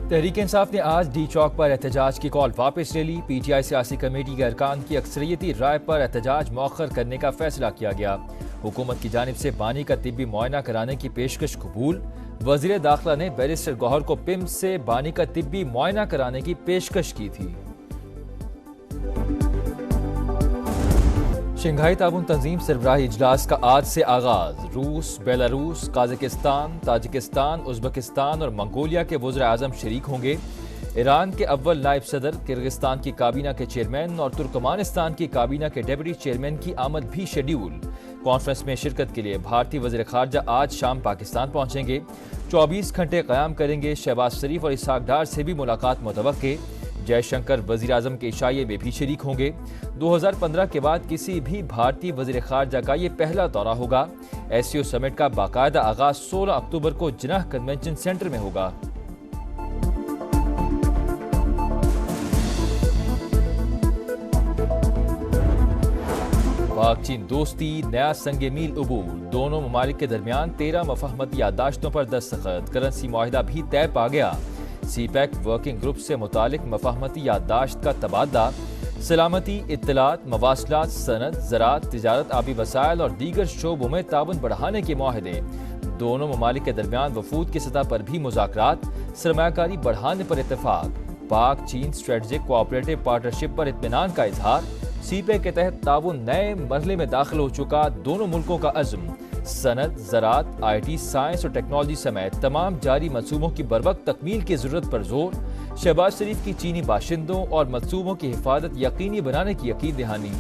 تحریک انصاف نے آج ڈی چوک پر احتجاج کی کال واپس لے لی۔ پی ٹی آئی سیاسی کمیٹی کے ارکان کی اکثریتی رائے پر احتجاج مؤخر کرنے کا فیصلہ کیا گیا۔ حکومت کی جانب سے بانی کا طبی معائنہ کرانے کی پیشکش قبول۔ وزیر داخلہ نے بیرسٹر گوہر کو پمس سے بانی کا طبی معائنہ کرانے کی پیشکش کی تھی۔ شنگھائی تعاون تنظیم سربراہی اجلاس کا آج سے آغاز۔ روس، بیلاروس، قازقستان، تاجکستان، ازبکستان اور منگولیا کے وزراء اعظم شریک ہوں گے۔ ایران کے اول نائب صدر، کرغزستان کی کابینہ کے چیئرمین اور ترکمانستان کی کابینہ کے ڈپٹی چیئرمین کی آمد بھی شیڈیول۔ کانفرنس میں شرکت کے لیے بھارتی وزیر خارجہ آج شام پاکستان پہنچیں گے۔ 24 گھنٹے قیام کریں گے۔ شہباز شریف اور اسحاق ڈار سے بھی ملاقات متوقع۔ جے شنکر وزیر اعظم کے عشائیے میں بھی شریک ہوں گے۔ 2015 کے بعد کسی بھی بھارتی وزیر خارجہ کا یہ پہلا دورہ ہوگا۔ ایس سی او سمٹ کا باقاعدہ آغاز 16 اکتوبر کو جناح کنونشن سینٹر میں ہوگا۔ پاک چین دوستی نیا سنگ میل عبور۔ دونوں ممالک کے درمیان 13 مفاہمتی یادداشتوں پر دستخط۔ کرنسی معاہدہ بھی طے پا گیا۔ سی پیک ورکنگ گروپ سے متعلق مفاہمتی یادداشت کا تبادلہ۔ سلامتی، اطلاعات، مواصلات، صنعت، زراعت، تجارت، آبی وسائل اور دیگر شعبوں میں تعاون بڑھانے کے معاہدے۔ دونوں ممالک کے درمیان وفود کی سطح پر بھی مذاکرات۔ سرمایہ کاری بڑھانے پر اتفاق۔ پاک چین اسٹریٹجک کوآپریٹو پارٹنرشپ پر اطمینان کا اظہار۔ سی پیک کے تحت تعاون نئے مرحلے میں داخل ہو چکا، دونوں ملکوں کا عزم۔ صنعت، زراعت، آئی ٹی، سائنس اور ٹیکنالوجی سمیت تمام جاری منصوبوں کی بروقت تکمیل کی ضرورت پر زور۔ شہباز شریف کی چینی باشندوں اور منصوبوں کی حفاظت یقینی بنانے کی یقین دہانی۔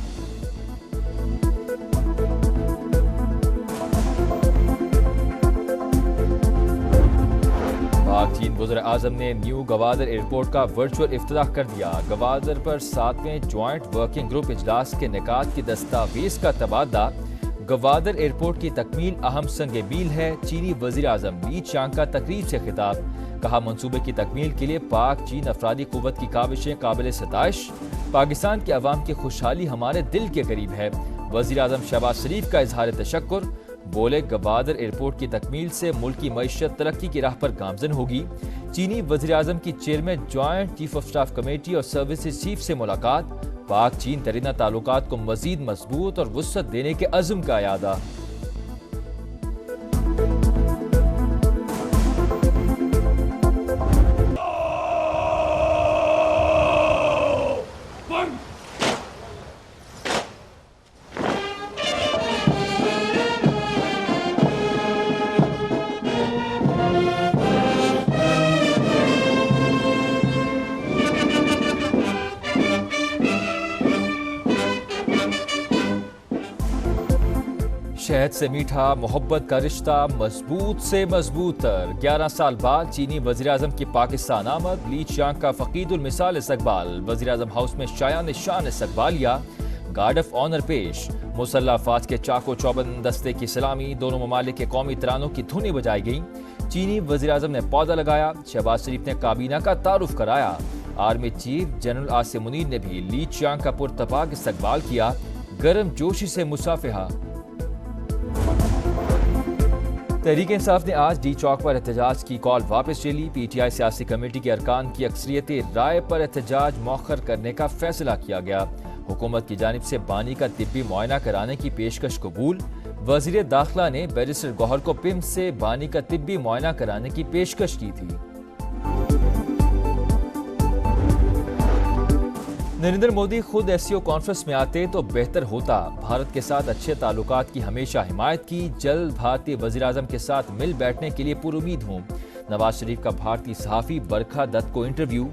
پاک چین وزیر اعظم نے نیو گوادر ایئرپورٹ کا ورچوئل افتتاح کر دیا۔ گوادر پر 7ویں جوائنٹ ورکنگ گروپ اجلاس کے انعقاد کی دستاویز کا تبادلہ۔ گوادر ایئرپورٹ کی تکمیل اہم سنگ میل ہے۔ چینی وزیر اعظم لی چیانگ کا تقریب سے خطاب۔ کہا منصوبے کی تکمیل کے لیے پاک چین افرادی قوت کی کاوشیں قابل ستائش۔ پاکستان کے عوام کی خوشحالی ہمارے دل کے قریب ہے۔ وزیر اعظم شہباز شریف کا اظہار تشکر۔ بولے گوادر ایئرپورٹ کی تکمیل سے ملک کی معیشت ترقی کی راہ پر گامزن ہوگی۔ چینی وزیر اعظم کی chairman joint chief of staff committee اور سروسز چیف سے ملاقات۔ پاک چین ترینہ تعلقات کو مزید مضبوط اور وسعت دینے کے عزم کا اعادہ۔ شہد سے میٹھا، محبت کا رشتہ مضبوط سے مضبوط تر۔ 11 سال بعد چینی وزیر اعظم کی پاکستان آمد۔ لی چیانگ کا فقید المثال استقبال۔ وزیر اعظم ہاؤس میں شایان شان استقبالیہ۔ گارڈ آف آنر پیش۔ مسلح افواج کے چاق و چوبند دستے کی سلامی۔ دونوں ممالک کے قومی ترانوں کی دھنیں بجائی گئیں۔ چینی وزیر اعظم نے پودا لگایا۔ شہباز شریف نے کابینہ کا تعارف کرایا۔ Army chief general Asim Munir نے بھی لی چیانگ کا پرتپاک استقبال کیا۔ گرم جوشی سے مصافحہ۔ تحریک انصاف نے آج ڈی چوک پر احتجاج کی کال واپس لے لی۔ پی ٹی آئی سیاسی کمیٹی کے ارکان کی اکثریتی رائے پر احتجاج مؤخر کرنے کا فیصلہ کیا گیا۔ حکومت کی جانب سے بانی کا طبی معائنہ کرانے کی پیشکش قبول۔ وزیر داخلہ نے بیرسٹر گوہر کو پمس سے بانی کا طبی معائنہ کرانے کی پیشکش کی تھی۔ نریندر مودی خود ایس سی او کانفرنس میں آتے تو بہتر ہوتا۔ بھارت کے ساتھ اچھے تعلقات کی ہمیشہ حمایت کی۔ جلد بھارتی وزیر اعظم کے ساتھ مل بیٹھنے کے لیے پر امید ہوں۔ نواز شریف کا بھارتی صحافی برکھا دت کو انٹرویو۔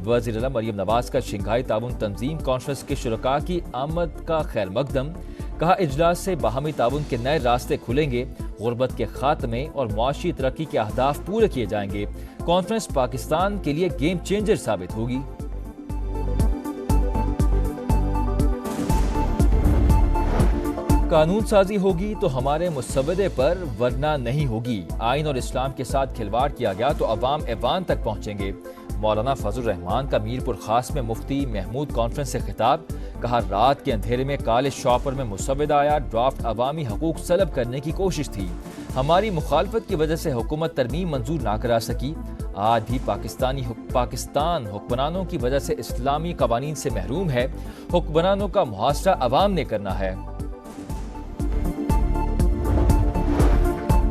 وزیر اعظم مریم نواز کا شنگھائی تعاون تنظیم کانفرنس کے شرکاء کی آمد کا خیر مقدم۔ کہا اجلاس سے باہمی تعاون کے نئے راستے کھلیں گے۔ غربت کے خاتمے اور معاشی ترقی کے اہداف پورے کیے جائیں گے۔ کانفرنس پاکستان کے لیے گیم چینجر ثابت ہوگی۔ قانون سازی ہوگی تو ہمارے مسودے پر، ورنہ نہیں ہوگی۔ آئین اور اسلام کے ساتھ کھلواڑ کیا گیا تو عوام ایوان تک پہنچیں گے۔ مولانا فضل الرحمان کا میرپور خاص میں مفتی محمود کانفرنس سے خطاب، کہا رات کے اندھیرے میں کالج شاپر میں مسودہ آیا، ڈرافٹ عوامی حقوق سلب کرنے کی کوشش تھی، ہماری مخالفت کی وجہ سے حکومت ترمیم منظور نہ کرا سکی، آج بھی پاکستان حکمرانوں کی وجہ سے اسلامی قوانین سے محروم ہے، حکمرانوں کا محاصرہ عوام نے کرنا ہے۔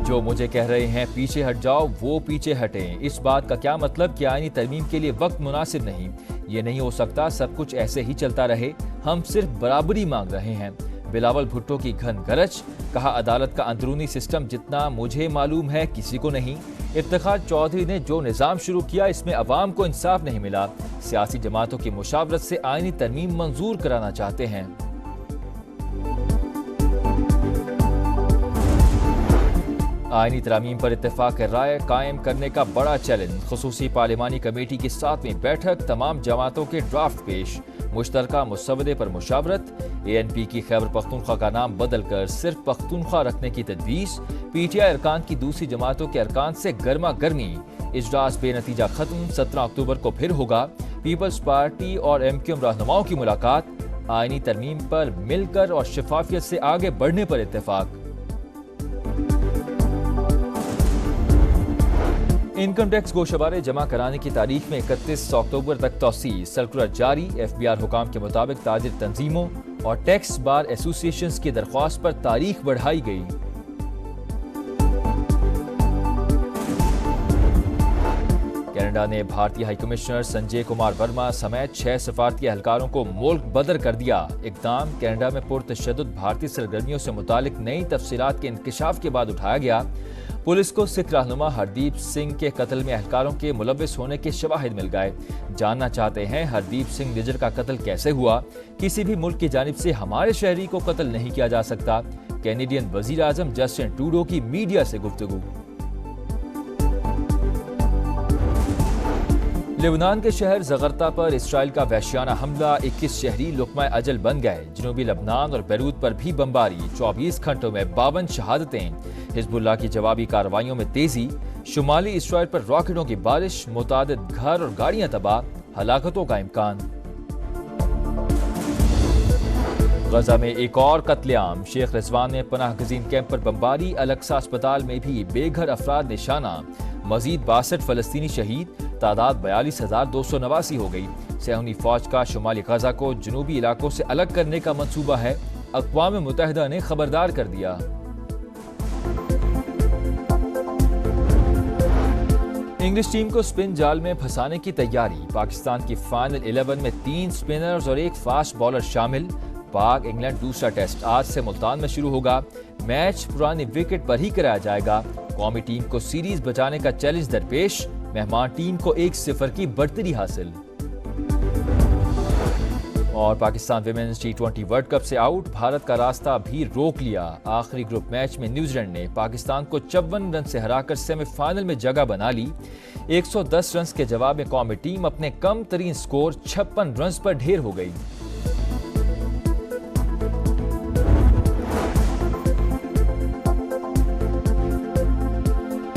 جو مجھے کہہ رہے ہیں پیچھے ہٹ جاؤ، وہ پیچھے ہٹیں۔ اس بات کا کیا مطلب کہ آئینی ترمیم کے لیے وقت مناسب نہیں؟ یہ نہیں ہو سکتا، سب کچھ ایسے ہی چلتا رہے، ہم صرف برابری مانگ رہے ہیں۔ بلاول بھٹو کی گھن گرج، کہا عدالت کا اندرونی سسٹم جتنا مجھے معلوم ہے کسی کو نہیں۔ افتخار چودھری نے جو نظام شروع کیا اس میں عوام کو انصاف نہیں ملا، سیاسی جماعتوں کی مشاورت سے آئینی ترمیم منظور کرانا چاہتے ہیں۔ آئینی ترامیم پر اتفاق رائے قائم کرنے کا بڑا چیلنج، خصوصی پارلیمانی کمیٹی کی 7ویں بیٹھک، تمام جماعتوں کے ڈرافٹ پیش، مشترکہ مسودے پر مشاورت، اے این پی کی خیبر پختونخوا کا نام بدل کر صرف پختونخوا رکھنے کی تجویز، پی ٹی آئی ارکان کی دوسری جماعتوں کے ارکان سے گرما گرمی، اجلاس بے نتیجہ ختم، 17 اکتوبر کو پھر ہوگا، پیپلز پارٹی اور ایم کیو ایم رہنماؤں کی ملاقات، آئینی ترمیم پر مل کر اور شفافیت سے آگے بڑھنے پر اتفاق۔ انکم ٹیکس گوشوارے جمع کرانے کی تاریخ میں 31 اکتوبر تک توسیع، سرکولر جاری، ایف بی آر حکام کے مطابق تاجر تنظیموں اور ٹیکس بار ایسوسی ایشنز کی درخواست پر تاریخ بڑھائی گئی۔ کینیڈا نے بھارتی ہائی کمشنر سنجے کمار ورما سمیت 6 سفارتی اہلکاروں کو ملک بدر کر دیا۔ اقدام کینیڈا میں پرتشدد بھارتی سرگرمیوں سے متعلق نئی تفصیلات کے انکشاف کے بعد اٹھایا گیا۔ پولیس کو سکھ رہنما ہردیپ سنگھ کے قتل میں اہلکاروں کے ملوث ہونے کے شواہد مل گئے۔ جاننا چاہتے ہیں ہردیپ سنگھ نجر کا قتل کیسے ہوا؟ کسی بھی ملک کی جانب سے ہمارے شہری کو قتل نہیں کیا جا سکتا۔ کینیڈین وزیر اعظم جسٹن ٹروڈو کی میڈیا سے گفتگو۔ لبنان کے شہر زغرتا پر اسرائیل کا وحشیانہ حملہ، 21 شہری لقمہ اجل بن گئے۔ جنوبی لبنان اور بیروت پر بھی بمباری، 24 گھنٹوں میں 52 شہادتیں۔ حزب اللہ کی جوابی کارروائیوں میں تیزی، شمالی اسرائیل پر راکٹوں کی بارش، متعدد گھر اور گاڑیاں تباہ، ہلاکتوں کا امکان۔ غزہ میں ایک اور قتل عام، شیخ رضوان میں پناہ گزین کیمپ پر بمباری، الاقصی اسپتال میں بھی بے گھر افراد نشانہ، مزید 62 فلسطینی شہید، تعداد 42,289 ہو گئی۔ صہیونی فوج کا شمالی غزہ کو جنوبی علاقوں سے الگ کرنے کا منصوبہ ہے، اقوام متحدہ نے خبردار کر دیا۔ انگلش ٹیم کو سپن جال میں پھنسانے کی تیاری، پاکستان کی فائنل 11 میں 3 سپنرز اور 1 فاسٹ بالر شامل۔ پاک انگلینڈ دوسرا ٹیسٹ آج سے ملتان میں شروع ہوگا، میچ پرانی وکٹ پر ہی کرایا جائے گا۔ قومی ٹیم کو سیریز بچانے کا چیلنج درپیش، مہمان ٹیم کو 1-0 کی برتری حاصل۔ اور Pakistan women's T20 world cup سے آؤٹ، بھارت کا راستہ بھی روک لیا۔ آخری گروپ میچ میں نیوزی لینڈ نے پاکستان کو 54 رن سے ہرا کر سیمی فائنل میں جگہ بنا لی۔ 110 رنز کے جواب میں قومی ٹیم اپنے کم ترین سکور 56 رنز پر ڈھیر ہو گئی۔